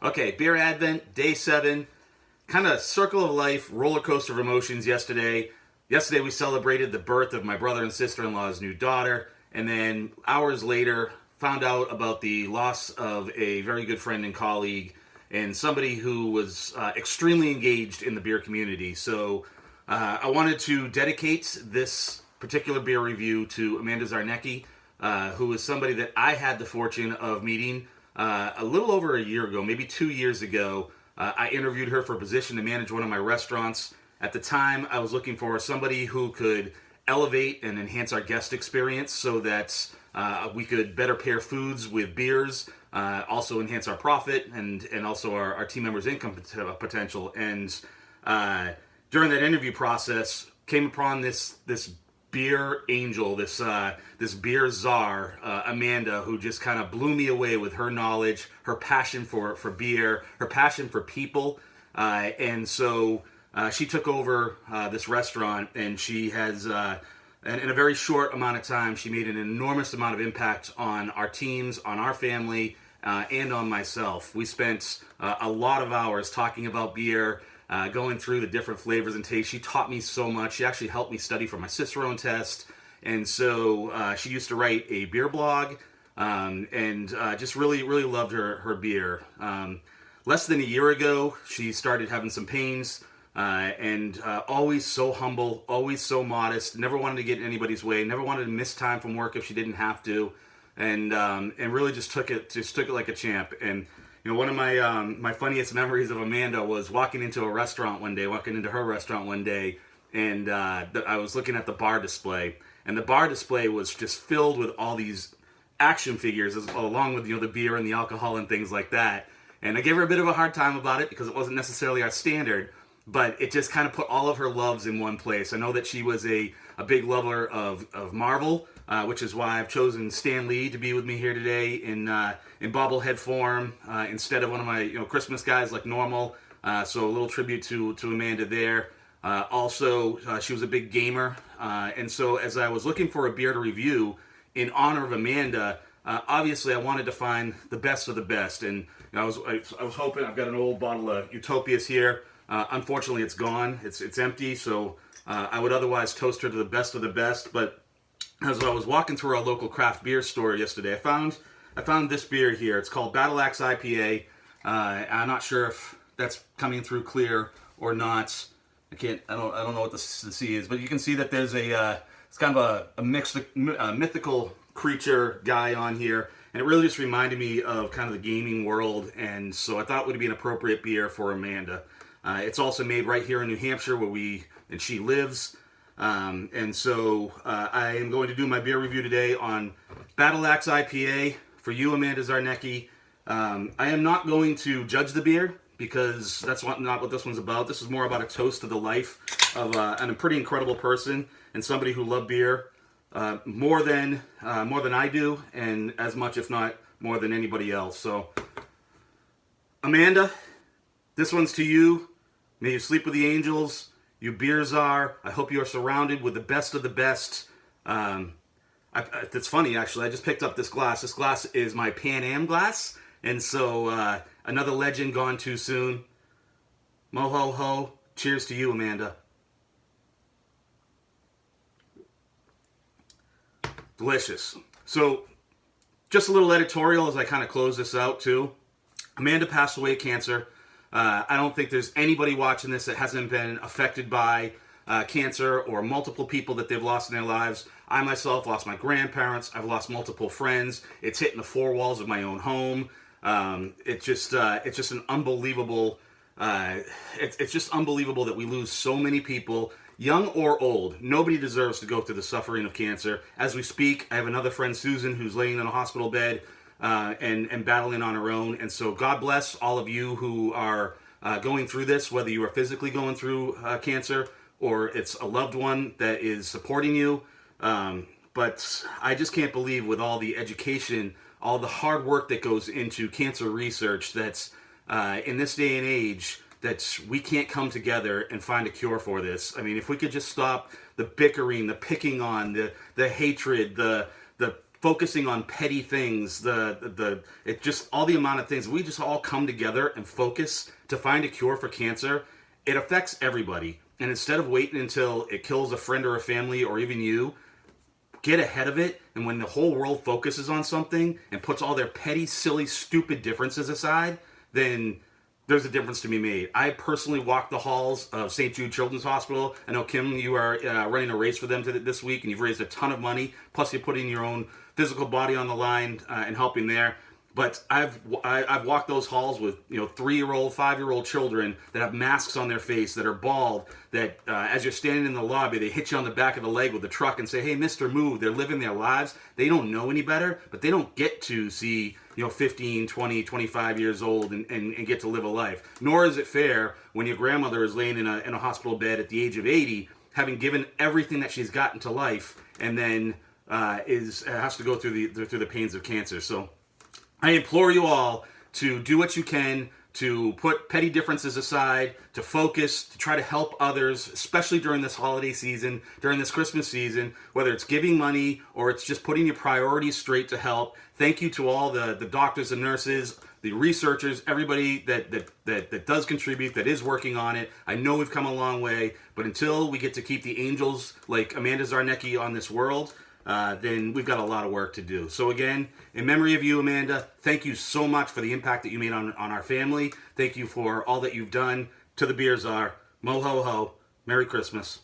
Okay, Beer Advent, day 7. Kind of circle of life, roller coaster of emotions yesterday. Yesterday we celebrated the birth of my brother and sister-in-law's new daughter. And then hours later, found out about the loss of a very good friend and colleague and somebody who was extremely engaged in the beer community. So I wanted to dedicate this particular beer review to Amanda Czarnecki, who is somebody that I had the fortune of meeting a little over a year ago, maybe 2 years ago. I interviewed her for a position to manage one of my restaurants. At the time, I was looking for somebody who could elevate and enhance our guest experience so that we could better pair foods with beers, also enhance our profit and also our team members' income potential. And during that interview process, came upon this beer angel, this beer czar, Amanda, who just kind of blew me away with her knowledge, her passion for beer, her passion for people. And so she took over this restaurant, and she has, in a very short amount of time, she made an enormous amount of impact on our teams, on our family, and on myself. We spent a lot of hours talking about beer, going through the different flavors and tastes. She taught me so much. She actually helped me study for my Cicerone test. And so she used to write a beer blog, and just really, really loved her beer. Less than a year ago, she started having some pains, and always so humble, always so modest, never wanted to get in anybody's way, never wanted to miss time from work if she didn't have to, and really just took it like a champ. And you know, one of my funniest memories of Amanda was walking into her restaurant one day, and I was looking at the bar display, and the bar display was just filled with all these action figures, along with the beer and the alcohol and things like that. And I gave her a bit of a hard time about it because it wasn't necessarily our standard, but it just kind of put all of her loves in one place. I know that she was a big lover of Marvel, which is why I've chosen Stan Lee to be with me here today in bobblehead form instead of one of my Christmas guys like normal. So a little tribute to Amanda there. Also, she was a big gamer, and so as I was looking for a beer to review in honor of Amanda, obviously I wanted to find the best of the best. And I was hoping. I've got an old bottle of Utopias here. Unfortunately, it's gone. It's empty. So I would otherwise toast her to the best of the best. But as I was walking through our local craft beer store yesterday, I found this beer here. It's called Ax IPA. I'm not sure if that's coming through clear or not. I don't know what the C is, but you can see that there's it's kind of a mixed mythical creature guy on here, and it really just reminded me of kind of the gaming world, and so I thought it would be an appropriate beer for Amanda. It's also made right here in New Hampshire, where she lives. And so I am going to do my beer review today on Ax IPA for you, Amanda Czarnecki. I am not going to judge the beer because that's not what this one's about. This is more about a toast to the life of a pretty incredible person and somebody who loved beer more than I do, and as much, if not more than anybody else. So, Amanda, this one's to you. May you sleep with the angels. You beer czar. I hope you are surrounded with the best of the best. It's funny, actually. I just picked up this glass. This glass is my Pan Am glass. And so, another legend gone too soon. Mo ho ho. Cheers to you, Amanda. Delicious. So, just a little editorial as I kind of close this out, too. Amanda passed away of cancer. I don't think there's anybody watching this that hasn't been affected by cancer, or multiple people that they've lost in their lives. I myself lost my grandparents. I've lost multiple friends. It's hitting the four walls of my own home. It's just an unbelievable. It's just unbelievable that we lose so many people, young or old. Nobody deserves to go through the suffering of cancer. As we speak, I have another friend, Susan, who's laying in a hospital bed. And battling on her own. And so God bless all of you who are going through this, whether you are physically going through cancer or it's a loved one that is supporting you. But I just can't believe, with all the education, all the hard work that goes into cancer research, that's in this day and age, that we can't come together and find a cure for this. I mean, if we could just stop the bickering, the picking on, the hatred, the focusing on petty things, it just all the amount of things, we just all come together and focus to find a cure for cancer. It affects everybody. And instead of waiting until it kills a friend or a family or even you, get ahead of it. And when the whole world focuses on something and puts all their petty, silly, stupid differences aside, then there's a difference to be made. I personally walked the halls of St. Jude Children's Hospital. I know, Kim, you are running a race for them this week, and you've raised a ton of money. Plus, you're putting your own physical body on the line and helping there. But I've walked those halls with 3-year-old, 5-year-old children that have masks on their face, that are bald, that as you're standing in the lobby, they hit you on the back of the leg with the truck and say, "Hey, mister, move." They're living their lives. They don't know any better, but they don't get to see 15, 20, 25 years old and get to live a life. Nor is it fair when your grandmother is laying in a hospital bed at the age of 80, having given everything that she's gotten to life, and then has to go through the pains of cancer. So I implore you all to do what you can to put petty differences aside, to focus, to try to help others, especially during this holiday season, during this Christmas season, whether it's giving money or it's just putting your priorities straight to help. Thank you to all the doctors and nurses, the researchers, everybody that does contribute, that is working on it. I know we've come a long way, but until we get to keep the angels like Amanda Czarnecki on this world, then we've got a lot of work to do. So again, in memory of you, Amanda, thank you so much for the impact that you made on our family. Thank you for all that you've done. To the Beer Czar, mo ho ho, Merry Christmas.